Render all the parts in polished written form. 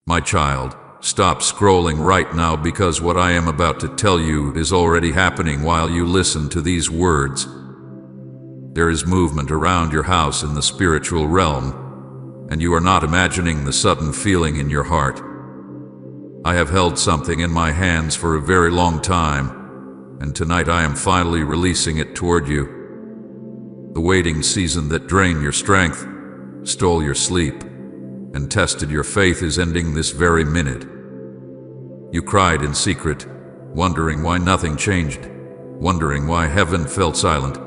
My child, stop scrolling right now because what I am about to tell you is already happening while you listen to these words. There is movement around your house in the spiritual realm, and you are not imagining the sudden feeling in your heart. I have held something in my hands for a very long time, and tonight I am finally releasing it toward you. The waiting season that drained your strength, stole your sleep, and tested your faith is ending this very minute. You cried in secret, wondering why nothing changed, wondering why heaven felt silent.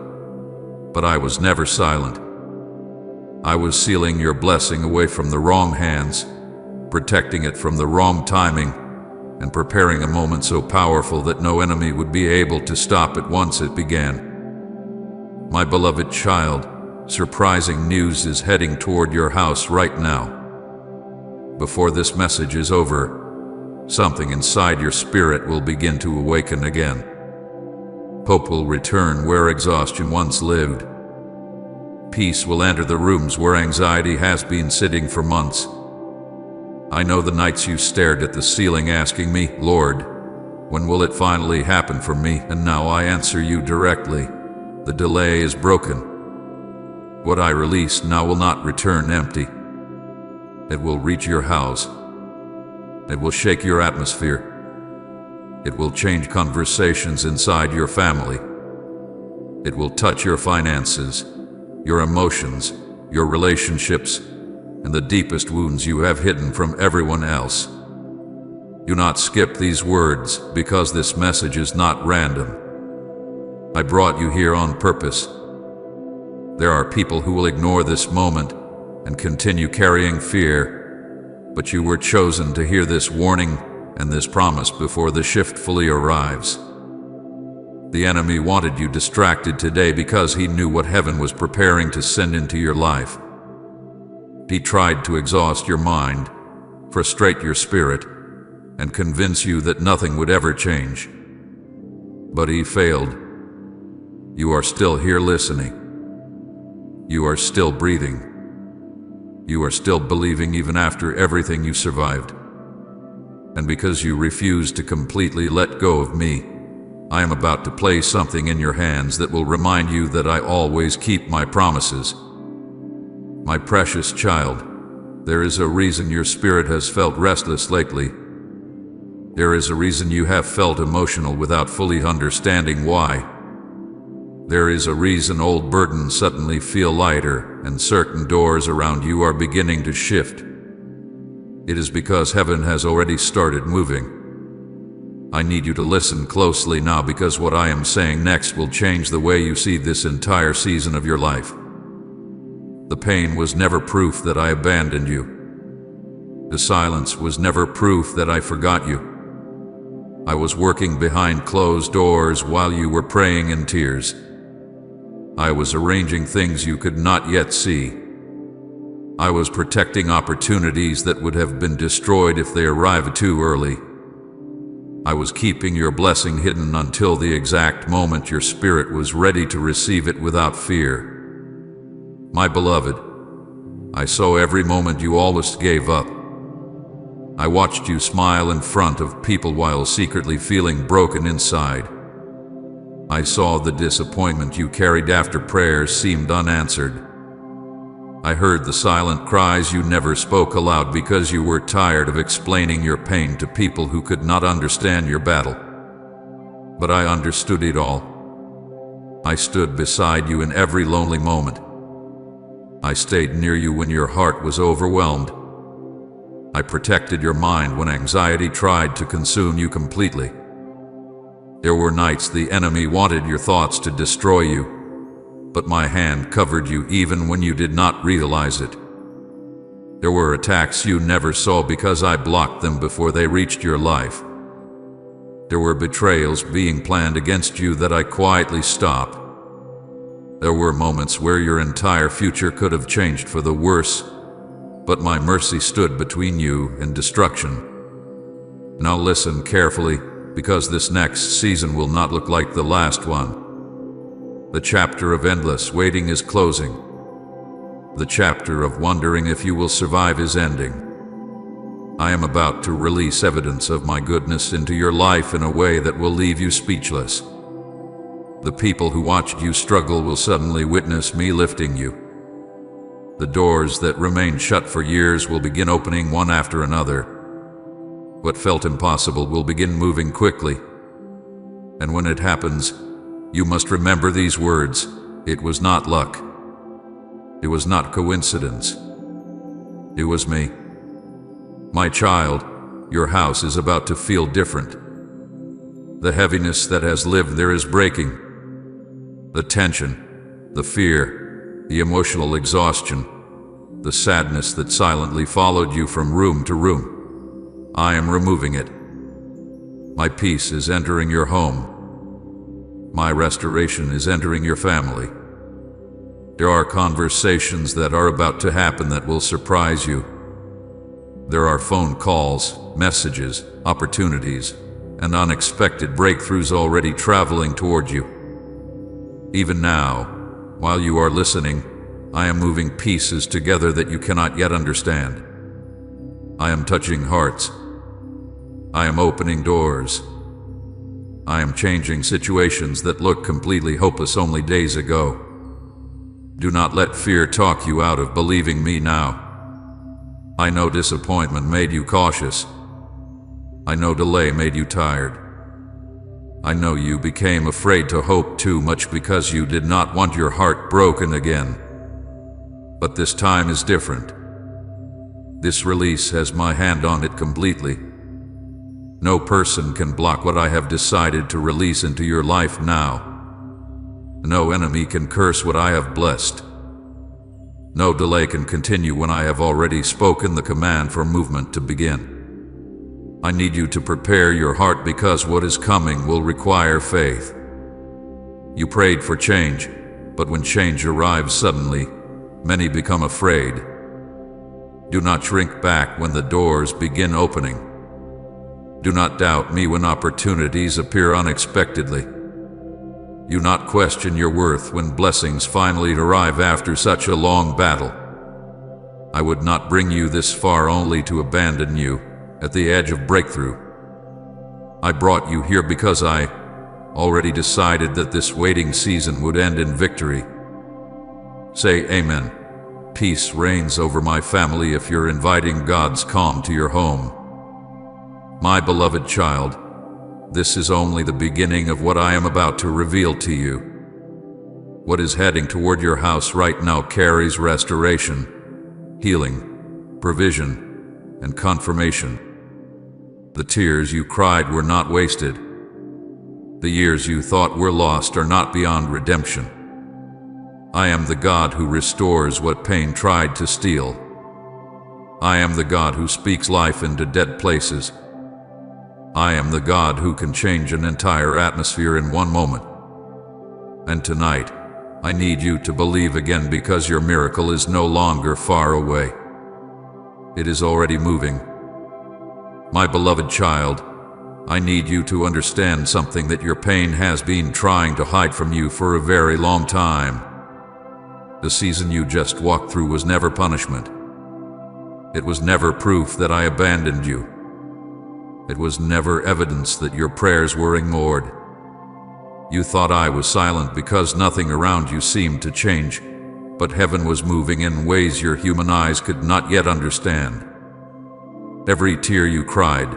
But I was never silent. I was sealing your blessing away from the wrong hands, protecting it from the wrong timing, and preparing a moment so powerful that no enemy would be able to stop it once it began. My beloved child, surprising news is heading toward your house right now. Before this message is over, something inside your spirit will begin to awaken again. Hope will return where exhaustion once lived. Peace will enter the rooms where anxiety has been sitting for months. I know the nights you stared at the ceiling asking me, Lord, when will it finally happen for me? And now I answer you directly. The delay is broken. What I release now will not return empty. It will reach your house. It will shake your atmosphere. It will change conversations inside your family. It will touch your finances, your emotions, your relationships, and the deepest wounds you have hidden from everyone else. Do not skip these words, because this message is not random. I brought you here on purpose. There are people who will ignore this moment and continue carrying fear, but you were chosen to hear this warning and this promise before the shift fully arrives. The enemy wanted you distracted today because he knew what heaven was preparing to send into your life. He tried to exhaust your mind, frustrate your spirit, and convince you that nothing would ever change. But he failed. You are still here listening. You are still breathing. You are still believing even after everything you survived. And because you refuse to completely let go of me, I am about to place something in your hands that will remind you that I always keep my promises. My precious child, there is a reason your spirit has felt restless lately. There is a reason you have felt emotional without fully understanding why. There is a reason old burdens suddenly feel lighter and certain doors around you are beginning to shift. It is because heaven has already started moving. I need you to listen closely now, because what I am saying next will change the way you see this entire season of your life. The pain was never proof that I abandoned you. The silence was never proof that I forgot you. I was working behind closed doors while you were praying in tears. I was arranging things you could not yet see. I was protecting opportunities that would have been destroyed if they arrived too early. I was keeping your blessing hidden until the exact moment your spirit was ready to receive it without fear. My beloved, I saw every moment you almost gave up. I watched you smile in front of people while secretly feeling broken inside. I saw the disappointment you carried after prayers seemed unanswered. I heard the silent cries you never spoke aloud because you were tired of explaining your pain to people who could not understand your battle. But I understood it all. I stood beside you in every lonely moment. I stayed near you when your heart was overwhelmed. I protected your mind when anxiety tried to consume you completely. There were nights the enemy wanted your thoughts to destroy you, but my hand covered you even when you did not realize it. There were attacks you never saw because I blocked them before they reached your life. There were betrayals being planned against you that I quietly stopped. There were moments where your entire future could have changed for the worse, but my mercy stood between you and destruction. Now listen carefully, because this next season will not look like the last one. The chapter of endless waiting is closing. The chapter of wondering if you will survive is ending. I am about to release evidence of my goodness into your life in a way that will leave you speechless. The people who watched you struggle will suddenly witness me lifting you. The doors that remained shut for years will begin opening one after another. What felt impossible will begin moving quickly. And when it happens, you must remember these words. It was not luck. It was not coincidence. It was me. My child, your house is about to feel different. The heaviness that has lived there is breaking. The tension, the fear, the emotional exhaustion, the sadness that silently followed you from room to room. I am removing it. My peace is entering your home. My restoration is entering your family. There are conversations that are about to happen that will surprise you. There are phone calls, messages, opportunities, and unexpected breakthroughs already traveling toward you. Even now, while you are listening, I am moving pieces together that you cannot yet understand. I am touching hearts. I am opening doors. I am changing situations that looked completely hopeless only days ago. Do not let fear talk you out of believing me now. I know disappointment made you cautious. I know delay made you tired. I know you became afraid to hope too much because you did not want your heart broken again. But this time is different. This release has my hand on it completely. No person can block what I have decided to release into your life now. No enemy can curse what I have blessed. No delay can continue when I have already spoken the command for movement to begin. I need you to prepare your heart because what is coming will require faith. You prayed for change, but when change arrives suddenly, many become afraid. Do not shrink back when the doors begin opening. Do not doubt me when opportunities appear unexpectedly. Do not question your worth when blessings finally arrive after such a long battle. I would not bring you this far only to abandon you at the edge of breakthrough. I brought you here because I already decided that this waiting season would end in victory. Say amen. Peace reigns over my family if you're inviting God's calm to your home. My beloved child, this is only the beginning of what I am about to reveal to you. What is heading toward your house right now carries restoration, healing, provision, and confirmation. The tears you cried were not wasted. The years you thought were lost are not beyond redemption. I am the God who restores what pain tried to steal. I am the God who speaks life into dead places. I am the God who can change an entire atmosphere in one moment. And tonight, I need you to believe again because your miracle is no longer far away. It is already moving. My beloved child, I need you to understand something that your pain has been trying to hide from you for a very long time. The season you just walked through was never punishment. It was never proof that I abandoned you. It was never evidence that your prayers were ignored. You thought I was silent because nothing around you seemed to change, but heaven was moving in ways your human eyes could not yet understand. Every tear you cried,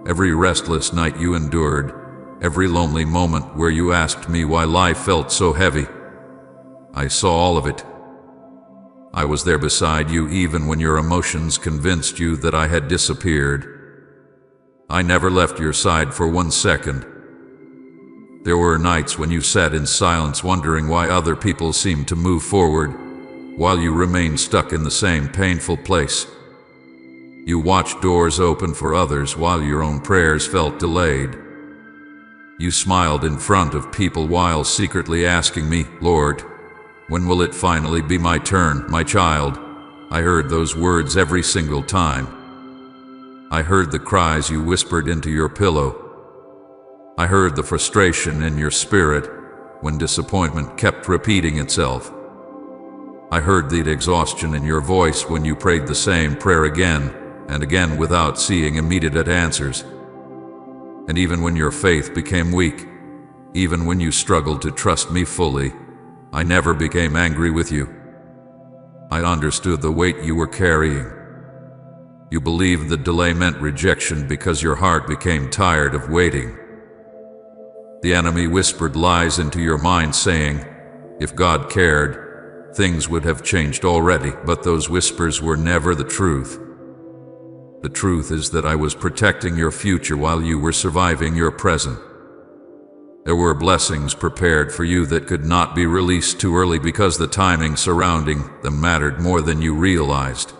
every restless night you endured, every lonely moment where you asked me why life felt so heavy, I saw all of it. I was there beside you even when your emotions convinced you that I had disappeared. I never left your side for 1 second. There were nights when you sat in silence wondering why other people seemed to move forward, while you remained stuck in the same painful place. You watched doors open for others while your own prayers felt delayed. You smiled in front of people while secretly asking me, Lord, when will it finally be my turn, my child? I heard those words every single time. I heard the cries you whispered into your pillow. I heard the frustration in your spirit when disappointment kept repeating itself. I heard the exhaustion in your voice when you prayed the same prayer again and again without seeing immediate answers. And even when your faith became weak, even when you struggled to trust me fully, I never became angry with you. I understood the weight you were carrying. You believed that delay meant rejection because your heart became tired of waiting. The enemy whispered lies into your mind saying, if God cared, things would have changed already, but those whispers were never the truth. The truth is that I was protecting your future while you were surviving your present. There were blessings prepared for you that could not be released too early because the timing surrounding them mattered more than you realized.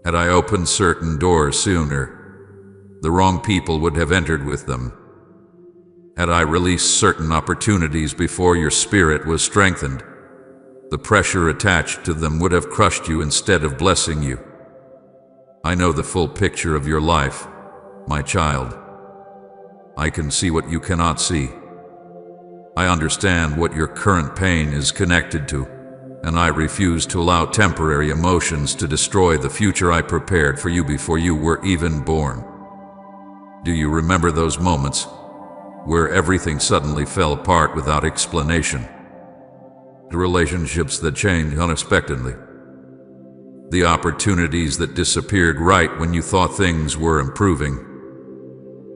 Had I opened certain doors sooner, the wrong people would have entered with them. Had I released certain opportunities before your spirit was strengthened, the pressure attached to them would have crushed you instead of blessing you. I know the full picture of your life, my child. I can see what you cannot see. I understand what your current pain is connected to, and I refuse to allow temporary emotions to destroy the future I prepared for you before you were even born. Do you remember those moments where everything suddenly fell apart without explanation? The relationships that changed unexpectedly. The opportunities that disappeared right when you thought things were improving.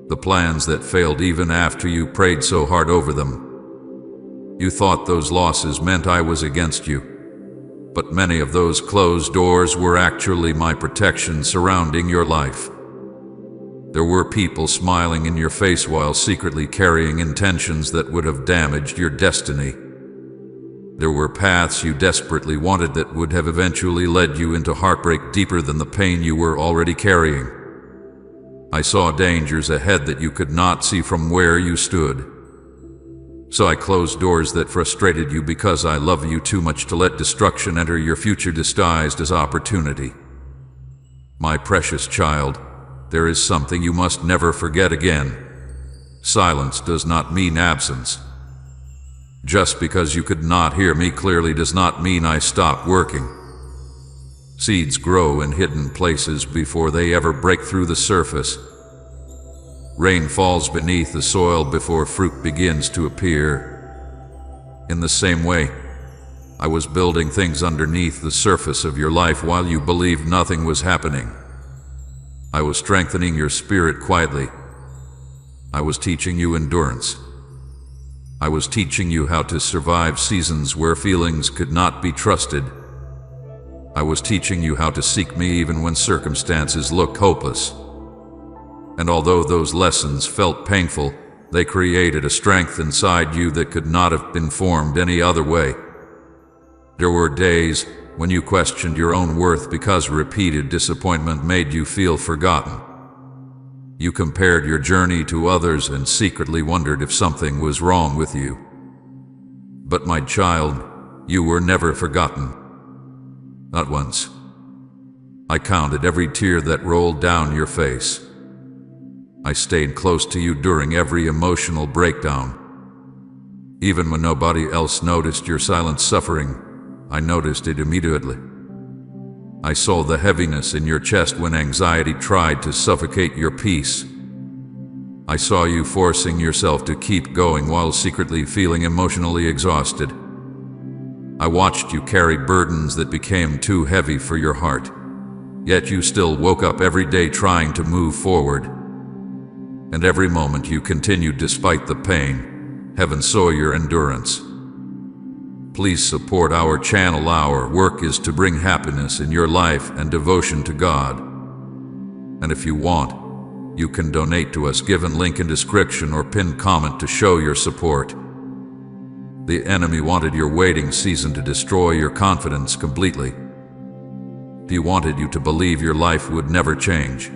The plans that failed even after you prayed so hard over them. You thought those losses meant I was against you, but many of those closed doors were actually my protection surrounding your life. There were people smiling in your face while secretly carrying intentions that would have damaged your destiny. There were paths you desperately wanted that would have eventually led you into heartbreak deeper than the pain you were already carrying. I saw dangers ahead that you could not see from where you stood. So I closed doors that frustrated you because I love you too much to let destruction enter your future disguised as opportunity. My precious child, there is something you must never forget again. Silence does not mean absence. Just because you could not hear me clearly does not mean I stopped working. Seeds grow in hidden places before they ever break through the surface. Rain falls beneath the soil before fruit begins to appear. In the same way, I was building things underneath the surface of your life while you believed nothing was happening. I was strengthening your spirit quietly. I was teaching you endurance. I was teaching you how to survive seasons where feelings could not be trusted. I was teaching you how to seek me even when circumstances looked hopeless. And although those lessons felt painful, they created a strength inside you that could not have been formed any other way. There were days when you questioned your own worth because repeated disappointment made you feel forgotten. You compared your journey to others and secretly wondered if something was wrong with you. But my child, you were never forgotten. Not once. I counted every tear that rolled down your face. I stayed close to you during every emotional breakdown. Even when nobody else noticed your silent suffering, I noticed it immediately. I saw the heaviness in your chest when anxiety tried to suffocate your peace. I saw you forcing yourself to keep going while secretly feeling emotionally exhausted. I watched you carry burdens that became too heavy for your heart, yet you still woke up every day trying to move forward. And every moment you continued despite the pain. Heaven saw your endurance. Please support our channel. Our work is to bring happiness in your life and devotion to God. And if you want, you can donate to us, given link in description or pinned comment to show your support. The enemy wanted your waiting season to destroy your confidence completely. He wanted you to believe your life would never change.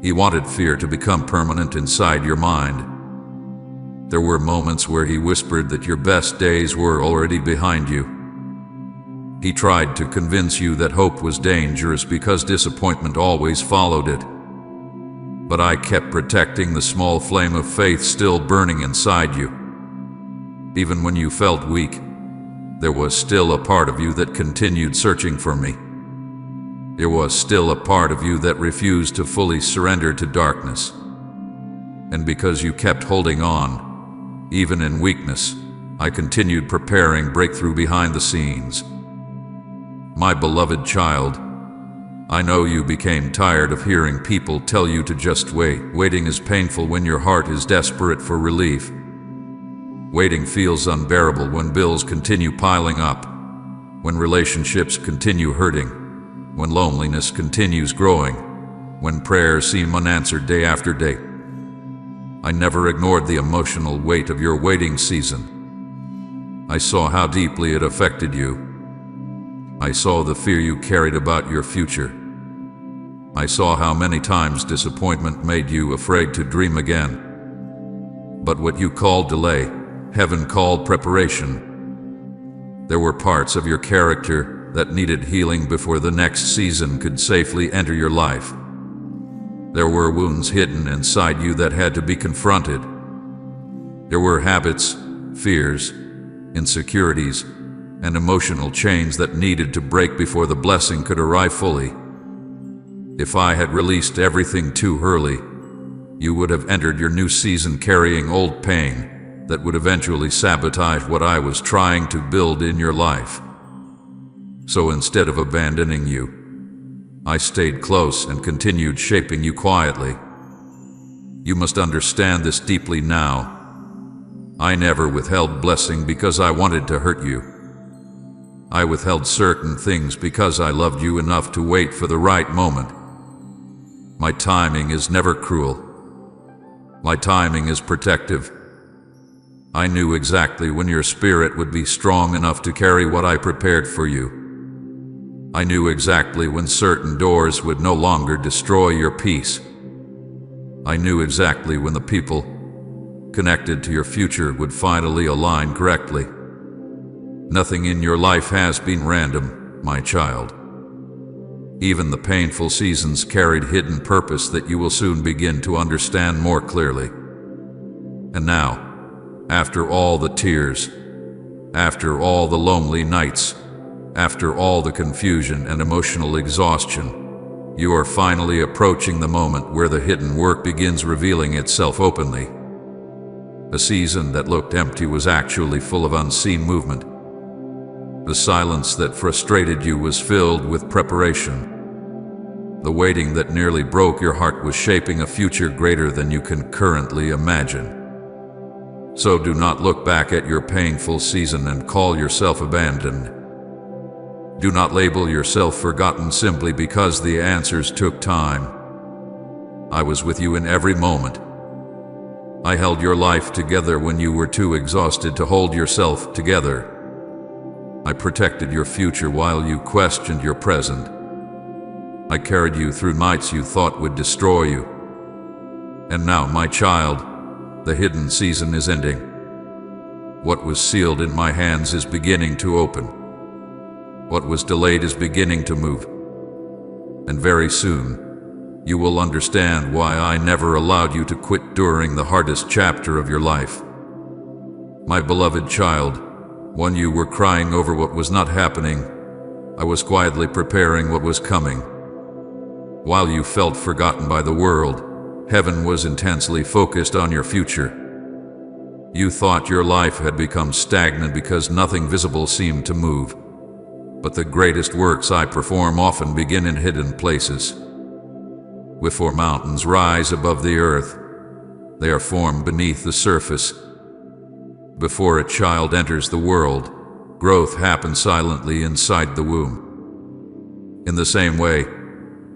He wanted fear to become permanent inside your mind. There were moments where he whispered that your best days were already behind you. He tried to convince you that hope was dangerous because disappointment always followed it. But I kept protecting the small flame of faith still burning inside you. Even when you felt weak, there was still a part of you that continued searching for me. There was still a part of you that refused to fully surrender to darkness. And because you kept holding on, even in weakness, I continued preparing breakthrough behind the scenes. My beloved child, I know you became tired of hearing people tell you to just wait. Waiting is painful when your heart is desperate for relief. Waiting feels unbearable when bills continue piling up, when relationships continue hurting, when loneliness continues growing, when prayers seem unanswered day after day. I never ignored the emotional weight of your waiting season. I saw how deeply it affected you. I saw the fear you carried about your future. I saw how many times disappointment made you afraid to dream again. But what you called delay, heaven called preparation. There were parts of your character that needed healing before the next season could safely enter your life. There were wounds hidden inside you that had to be confronted. There were habits, fears, insecurities, and emotional chains that needed to break before the blessing could arrive fully. If I had released everything too early, you would have entered your new season carrying old pain that would eventually sabotage what I was trying to build in your life. So instead of abandoning you, I stayed close and continued shaping you quietly. You must understand this deeply now. I never withheld blessing because I wanted to hurt you. I withheld certain things because I loved you enough to wait for the right moment. My timing is never cruel. My timing is protective. I knew exactly when your spirit would be strong enough to carry what I prepared for you. I knew exactly when certain doors would no longer destroy your peace. I knew exactly when the people connected to your future would finally align correctly. Nothing in your life has been random, my child. Even the painful seasons carried hidden purpose that you will soon begin to understand more clearly. And now, after all the tears, after all the lonely nights, after all the confusion and emotional exhaustion, you are finally approaching the moment where the hidden work begins revealing itself openly. A season that looked empty was actually full of unseen movement. The silence that frustrated you was filled with preparation. The waiting that nearly broke your heart was shaping a future greater than you can currently imagine. So do not look back at your painful season and call yourself abandoned. Do not label yourself forgotten simply because the answers took time. I was with you in every moment. I held your life together when you were too exhausted to hold yourself together. I protected your future while you questioned your present. I carried you through nights you thought would destroy you. And now, my child, the hidden season is ending. What was sealed in my hands is beginning to open. What was delayed is beginning to move. And very soon, you will understand why I never allowed you to quit during the hardest chapter of your life. My beloved child, when you were crying over what was not happening, I was quietly preparing what was coming. While you felt forgotten by the world, heaven was intensely focused on your future. You thought your life had become stagnant because nothing visible seemed to move. But the greatest works I perform often begin in hidden places. Before mountains rise above the earth, they are formed beneath the surface. Before a child enters the world, growth happens silently inside the womb. In the same way,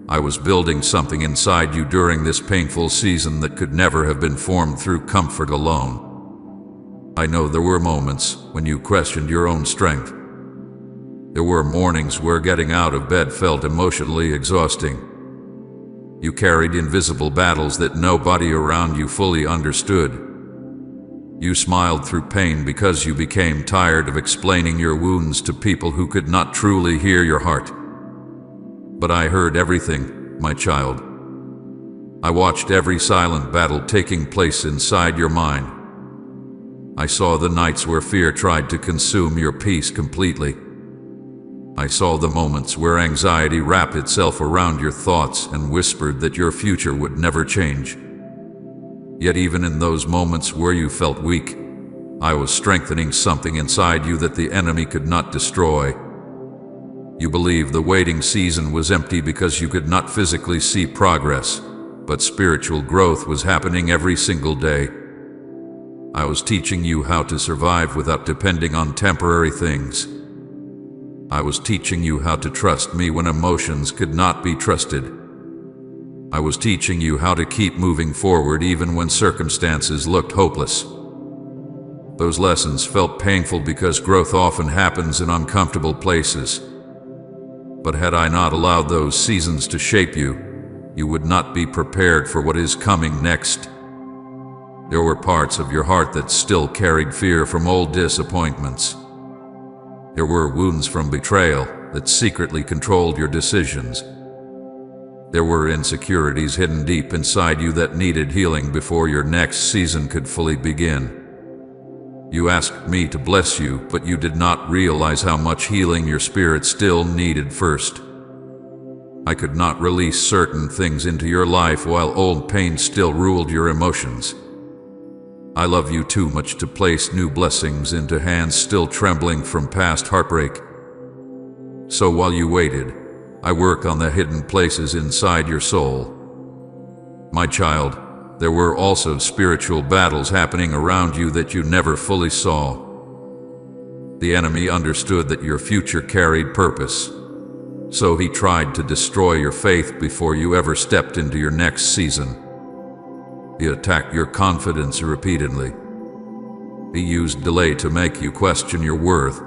I was building something inside you during this painful season that could never have been formed through comfort alone. I know there were moments when you questioned your own strength. There were mornings where getting out of bed felt emotionally exhausting. You carried invisible battles that nobody around you fully understood. You smiled through pain because you became tired of explaining your wounds to people who could not truly hear your heart. But I heard everything, my child. I watched every silent battle taking place inside your mind. I saw the nights where fear tried to consume your peace completely. I saw the moments where anxiety wrapped itself around your thoughts and whispered that your future would never change. Yet even in those moments where you felt weak, I was strengthening something inside you that the enemy could not destroy. You believed the waiting season was empty because you could not physically see progress, but spiritual growth was happening every single day. I was teaching you how to survive without depending on temporary things. I was teaching you how to trust me when emotions could not be trusted. I was teaching you how to keep moving forward even when circumstances looked hopeless. Those lessons felt painful because growth often happens in uncomfortable places. But had I not allowed those seasons to shape you, you would not be prepared for what is coming next. There were parts of your heart that still carried fear from old disappointments. There were wounds from betrayal that secretly controlled your decisions. There were insecurities hidden deep inside you that needed healing before your next season could fully begin. You asked me to bless you, but you did not realize how much healing your spirit still needed first. I could not release certain things into your life while old pain still ruled your emotions. I love you too much to place new blessings into hands still trembling from past heartbreak. So while you waited, I work on the hidden places inside your soul. My child, there were also spiritual battles happening around you that you never fully saw. The enemy understood that your future carried purpose, so he tried to destroy your faith before you ever stepped into your next season. He attacked your confidence repeatedly. He used delay to make you question your worth.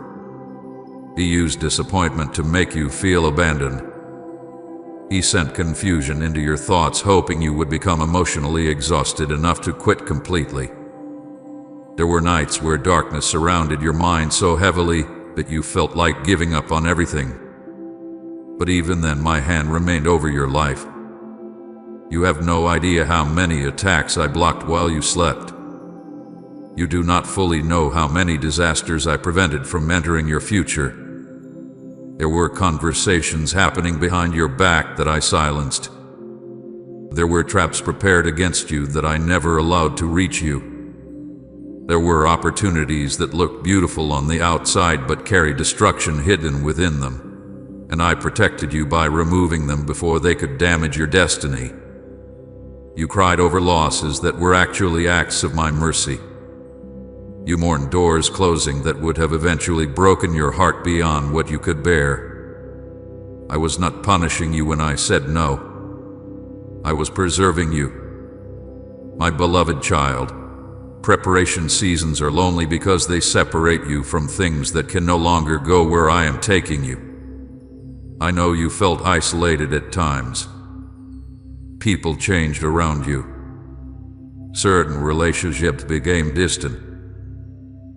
He used disappointment to make you feel abandoned. He sent confusion into your thoughts, hoping you would become emotionally exhausted enough to quit completely. There were nights where darkness surrounded your mind so heavily that you felt like giving up on everything. But even then, my hand remained over your life. You have no idea how many attacks I blocked while you slept. You do not fully know how many disasters I prevented from entering your future. There were conversations happening behind your back that I silenced. There were traps prepared against you that I never allowed to reach you. There were opportunities that looked beautiful on the outside but carried destruction hidden within them, and I protected you by removing them before they could damage your destiny. You cried over losses that were actually acts of my mercy. You mourned doors closing that would have eventually broken your heart beyond what you could bear. I was not punishing you when I said no. I was preserving you. My beloved child, preparation seasons are lonely because they separate you from things that can no longer go where I am taking you. I know you felt isolated at times. People changed around you. Certain relationships became distant.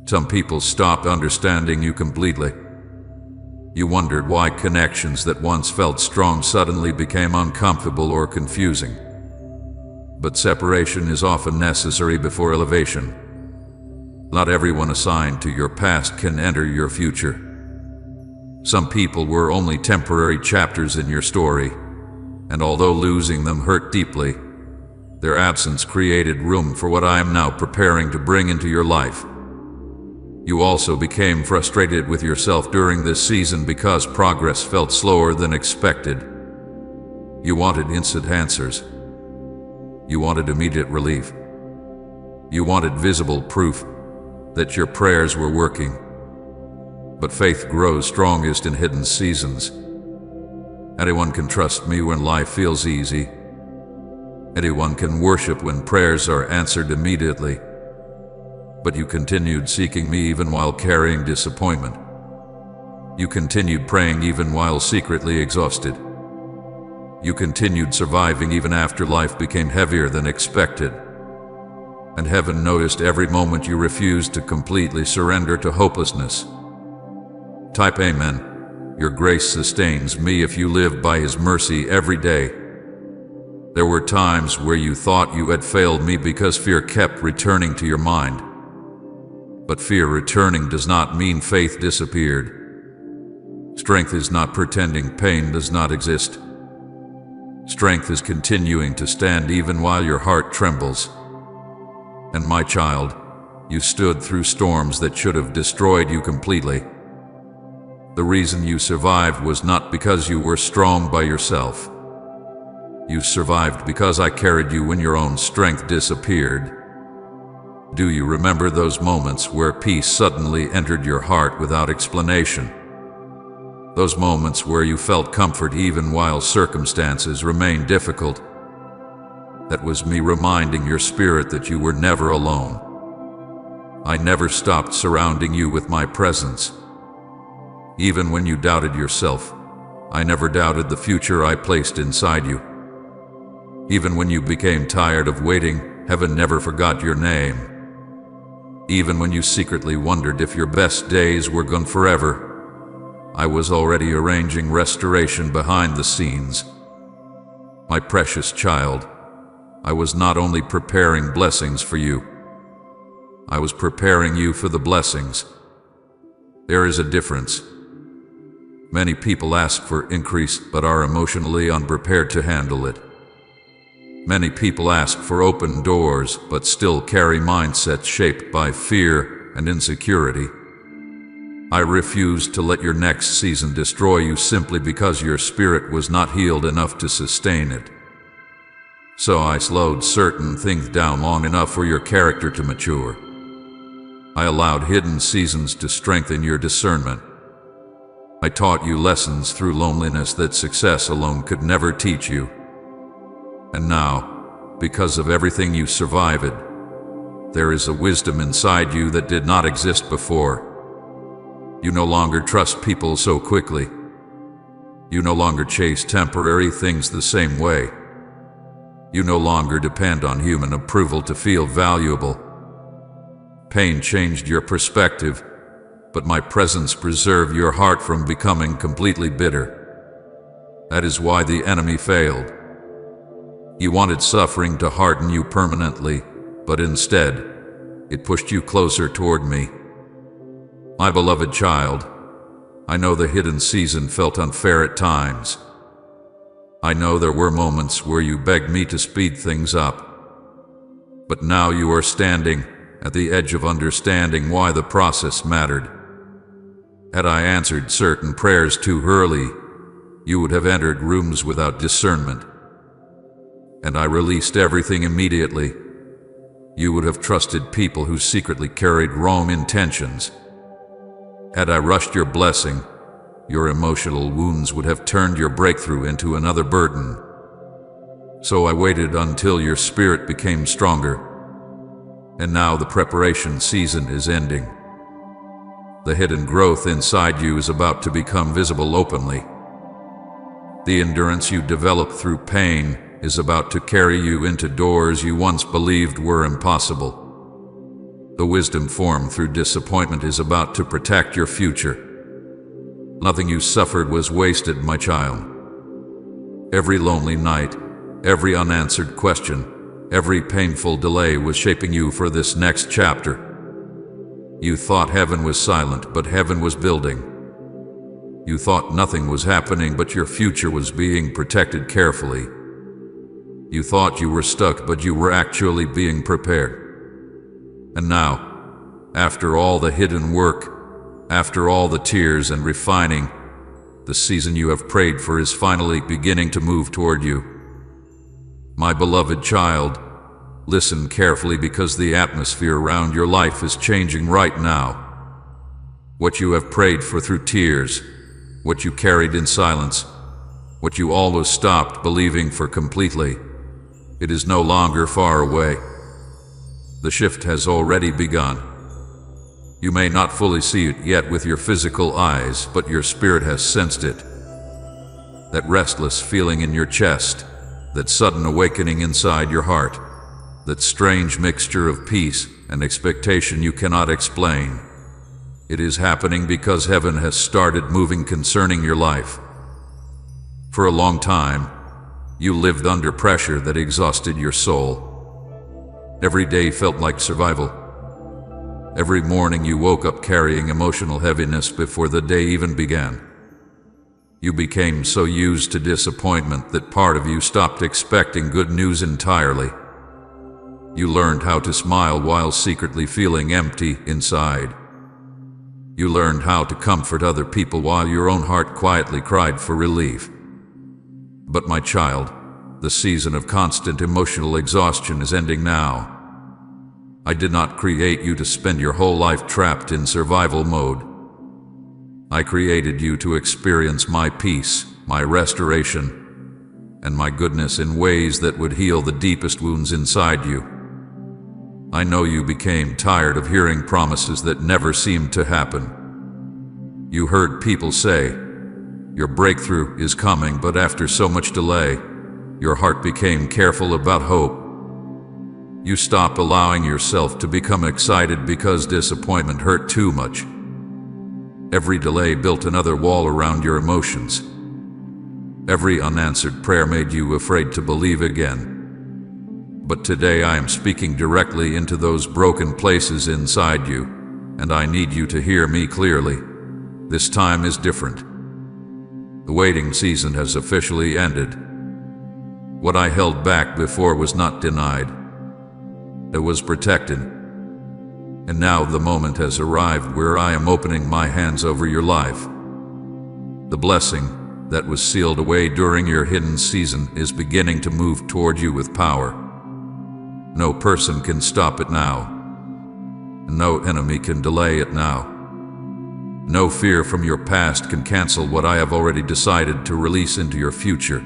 Some people stopped understanding you completely. You wondered why connections that once felt strong suddenly became uncomfortable or confusing. But separation is often necessary before elevation. Not everyone assigned to your past can enter your future. Some people were only temporary chapters in your story, and although losing them hurt deeply, their absence created room for what I am now preparing to bring into your life. You also became frustrated with yourself during this season because progress felt slower than expected. You wanted instant answers. You wanted immediate relief. You wanted visible proof that your prayers were working. But faith grows strongest in hidden seasons. Anyone can trust me when life feels easy. Anyone can worship when prayers are answered immediately. But you continued seeking me even while carrying disappointment. You continued praying even while secretly exhausted. You continued surviving even after life became heavier than expected. And heaven noticed every moment you refused to completely surrender to hopelessness. Type Amen. Your grace sustains me if you live by His mercy every day. There were times where you thought you had failed me because fear kept returning to your mind. But fear returning does not mean faith disappeared. Strength is not pretending pain does not exist. Strength is continuing to stand even while your heart trembles. And my child, you stood through storms that should have destroyed you completely. The reason you survived was not because you were strong by yourself. You survived because I carried you when your own strength disappeared. Do you remember those moments where peace suddenly entered your heart without explanation? Those moments where you felt comfort even while circumstances remained difficult? That was me reminding your spirit that you were never alone. I never stopped surrounding you with my presence. Even when you doubted yourself, I never doubted the future I placed inside you. Even when you became tired of waiting, heaven never forgot your name. Even when you secretly wondered if your best days were gone forever, I was already arranging restoration behind the scenes. My precious child, I was not only preparing blessings for you, I was preparing you for the blessings. There is a difference. Many people ask for increase but are emotionally unprepared to handle it. Many people ask for open doors but still carry mindsets shaped by fear and insecurity. I refuse to let your next season destroy you simply because your spirit was not healed enough to sustain it. So I slowed certain things down long enough for your character to mature. I allowed hidden seasons to strengthen your discernment. I taught you lessons through loneliness that success alone could never teach you. And now, because of everything you survived, there is a wisdom inside you that did not exist before. You no longer trust people so quickly. You no longer chase temporary things the same way. You no longer depend on human approval to feel valuable. Pain changed your perspective, but my presence preserved your heart from becoming completely bitter. That is why the enemy failed. He wanted suffering to harden you permanently, but instead, it pushed you closer toward me. My beloved child, I know the hidden season felt unfair at times. I know there were moments where you begged me to speed things up. But now you are standing at the edge of understanding why the process mattered. Had I answered certain prayers too early, you would have entered rooms without discernment. And I released everything immediately. You would have trusted people who secretly carried wrong intentions. Had I rushed your blessing, your emotional wounds would have turned your breakthrough into another burden. So I waited until your spirit became stronger. And now the preparation season is ending. The hidden growth inside you is about to become visible openly. The endurance you developed through pain is about to carry you into doors you once believed were impossible. The wisdom formed through disappointment is about to protect your future. Nothing you suffered was wasted, my child. Every lonely night, every unanswered question, every painful delay was shaping you for this next chapter. You thought heaven was silent, but heaven was building. You thought nothing was happening, but your future was being protected carefully. You thought you were stuck, but you were actually being prepared. And now, after all the hidden work, after all the tears and refining, the season you have prayed for is finally beginning to move toward you. My beloved child, listen carefully because the atmosphere around your life is changing right now. What you have prayed for through tears, what you carried in silence, what you always stopped believing for completely, it is no longer far away. The shift has already begun. You may not fully see it yet with your physical eyes, but your spirit has sensed it. That restless feeling in your chest, that sudden awakening inside your heart, that strange mixture of peace and expectation you cannot explain. It is happening because heaven has started moving concerning your life. For a long time, you lived under pressure that exhausted your soul. Every day felt like survival. Every morning you woke up carrying emotional heaviness before the day even began. You became so used to disappointment that part of you stopped expecting good news entirely. You learned how to smile while secretly feeling empty inside. You learned how to comfort other people while your own heart quietly cried for relief. But my child, the season of constant emotional exhaustion is ending now. I did not create you to spend your whole life trapped in survival mode. I created you to experience my peace, my restoration, and my goodness in ways that would heal the deepest wounds inside you. I know you became tired of hearing promises that never seemed to happen. You heard people say, "Your breakthrough is coming," but after so much delay, your heart became careful about hope. You stopped allowing yourself to become excited because disappointment hurt too much. Every delay built another wall around your emotions. Every unanswered prayer made you afraid to believe again. But today I am speaking directly into those broken places inside you, and I need you to hear me clearly. This time is different. The waiting season has officially ended. What I held back before was not denied. It was protected. And now the moment has arrived where I am opening my hands over your life. The blessing that was sealed away during your hidden season is beginning to move toward you with power. No person can stop it now. No enemy can delay it now. No fear from your past can cancel what I have already decided to release into your future.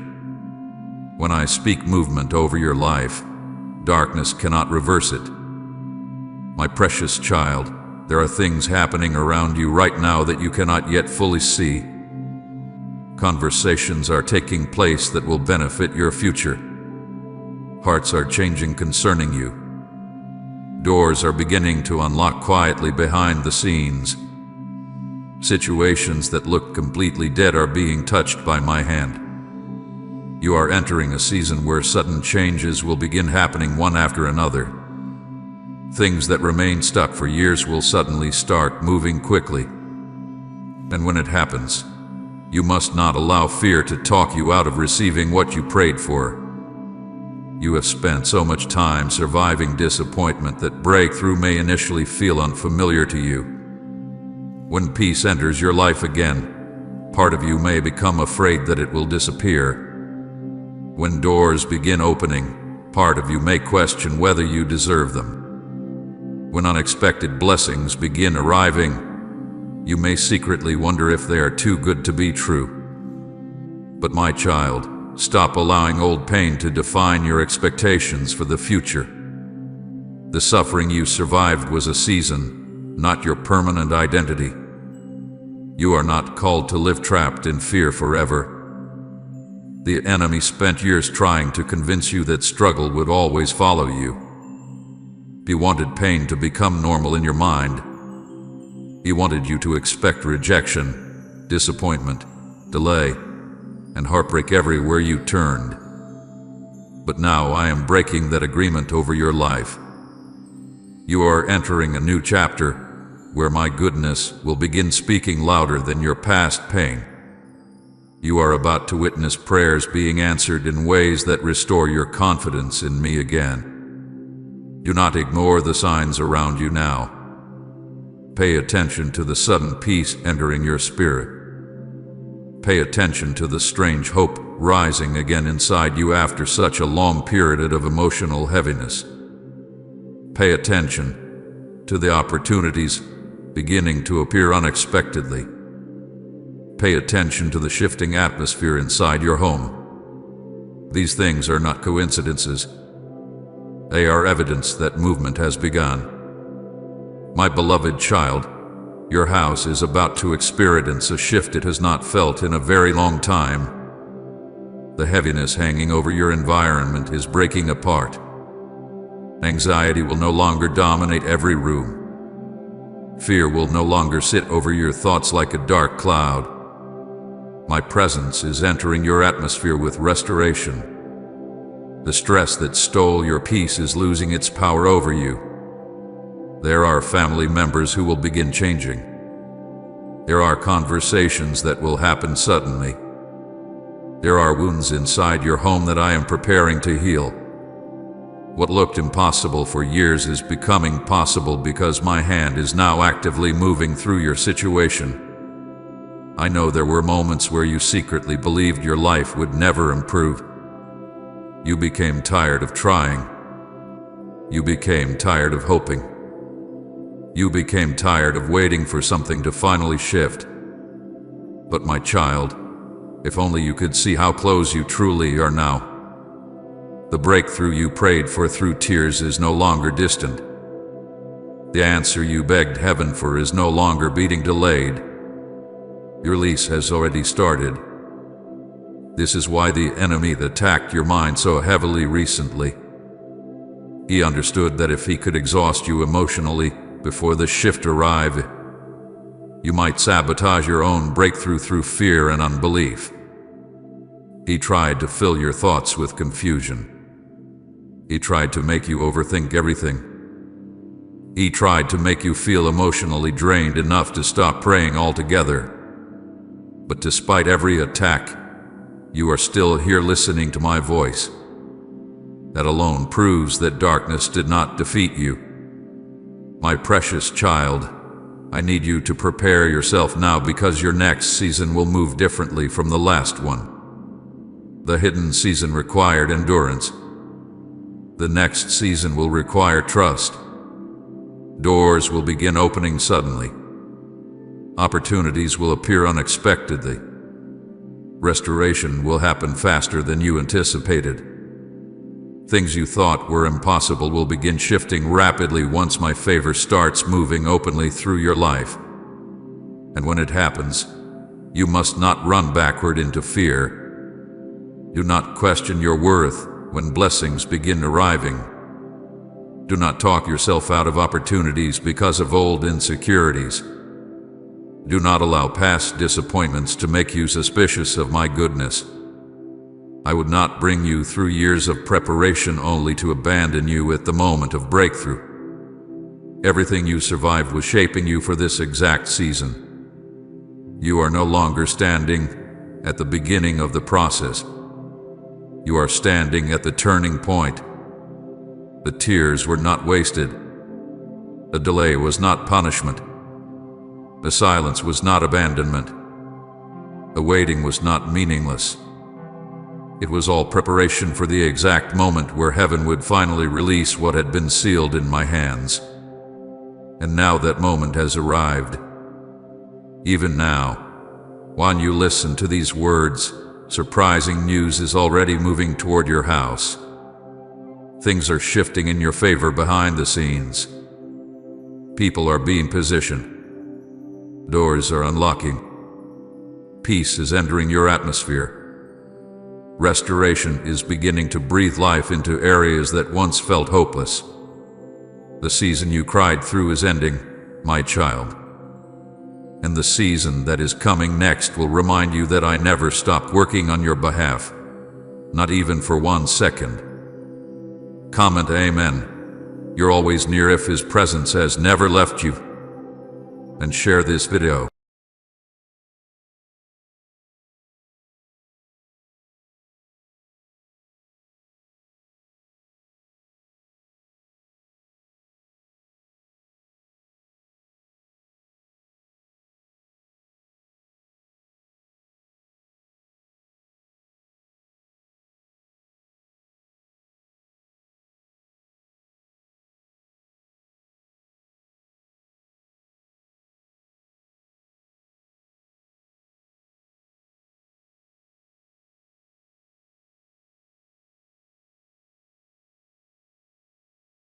When I speak movement over your life, darkness cannot reverse it. My precious child, there are things happening around you right now that you cannot yet fully see. Conversations are taking place that will benefit your future. Hearts are changing concerning you. Doors are beginning to unlock quietly behind the scenes. Situations that look completely dead are being touched by my hand. You are entering a season where sudden changes will begin happening one after another. Things that remain stuck for years will suddenly start moving quickly. And when it happens, you must not allow fear to talk you out of receiving what you prayed for. You have spent so much time surviving disappointment that breakthrough may initially feel unfamiliar to you. When peace enters your life again, part of you may become afraid that it will disappear. When doors begin opening, part of you may question whether you deserve them. When unexpected blessings begin arriving, you may secretly wonder if they are too good to be true. But my child, stop allowing old pain to define your expectations for the future. The suffering you survived was a season, not your permanent identity. You are not called to live trapped in fear forever. The enemy spent years trying to convince you that struggle would always follow you. He wanted pain to become normal in your mind. He wanted you to expect rejection, disappointment, delay, and heartbreak everywhere you turned. But now I am breaking that agreement over your life. You are entering a new chapter where my goodness will begin speaking louder than your past pain. You are about to witness prayers being answered in ways that restore your confidence in me again. Do not ignore the signs around you now. Pay attention to the sudden peace entering your spirit. Pay attention to the strange hope rising again inside you after such a long period of emotional heaviness. Pay attention to the opportunities beginning to appear unexpectedly. Pay attention to the shifting atmosphere inside your home. These things are not coincidences. They are evidence that movement has begun. My beloved child, your house is about to experience a shift it has not felt in a very long time. The heaviness hanging over your environment is breaking apart. Anxiety will no longer dominate every room. Fear will no longer sit over your thoughts like a dark cloud. My presence is entering your atmosphere with restoration. The stress that stole your peace is losing its power over you. There are family members who will begin changing. There are conversations that will happen suddenly, There are wounds inside your home that I am preparing to heal. What looked impossible for years is becoming possible because my hand is now actively moving through your situation. I know there were moments where you secretly believed your life would never improve. You became tired of trying. You became tired of hoping. You became tired of waiting for something to finally shift. But my child, if only you could see how close you truly are now. The breakthrough you prayed for through tears is no longer distant. The answer you begged heaven for is no longer being delayed. Your release has already started. This is why the enemy attacked your mind so heavily recently. He understood that if he could exhaust you emotionally before the shift arrived, you might sabotage your own breakthrough through fear and unbelief. He tried to fill your thoughts with confusion. He tried to make you overthink everything. He tried to make you feel emotionally drained enough to stop praying altogether. But despite every attack, you are still here listening to my voice. That alone proves that darkness did not defeat you. My precious child, I need you to prepare yourself now because your next season will move differently from the last one. The hidden season required endurance. The next season will require trust. Doors will begin opening suddenly. Opportunities will appear unexpectedly. Restoration will happen faster than you anticipated. Things you thought were impossible will begin shifting rapidly once my favor starts moving openly through your life. And when it happens, you must not run backward into fear. Do not question your worth when blessings begin arriving. Do not talk yourself out of opportunities because of old insecurities. Do not allow past disappointments to make you suspicious of my goodness. I would not bring you through years of preparation only to abandon you at the moment of breakthrough. Everything you survived was shaping you for this exact season. You are no longer standing at the beginning of the process. You are standing at the turning point. The tears were not wasted. The delay was not punishment. The silence was not abandonment. The waiting was not meaningless. It was all preparation for the exact moment where heaven would finally release what had been sealed in my hands. And now that moment has arrived. Even now, while you listen to these words, surprising news is already moving toward your house. Things are shifting in your favor behind the scenes. People are being positioned. Doors are unlocking. Peace is entering your atmosphere. Restoration is beginning to breathe life into areas that once felt hopeless. The season you cried through is ending, my child. And the season that is coming next will remind you that I never stopped working on your behalf, not even for 1 second. Comment Amen. You're always near if His presence has never left you. And share this video.